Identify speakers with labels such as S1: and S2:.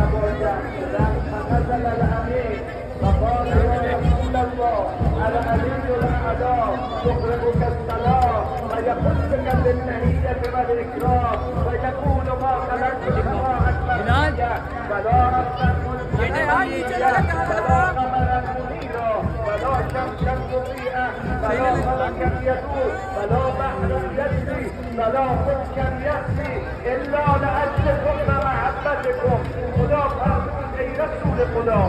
S1: نباشد. نزل الامین فقال یا رسول الله العلی الاعلی يقرئك السلام ويخصك بالتحية والإكرام ويقول ما خلقت سماء مرئية ولا أرضا مستقيمة ولا قمرا منيرا ولا شمسا مضيئة ولا ملكا يدور ولا بحرا يجري ولا فلكا يأتي إلا لأجلكم ومحبتكم. خدا فرمود ای رسول خدا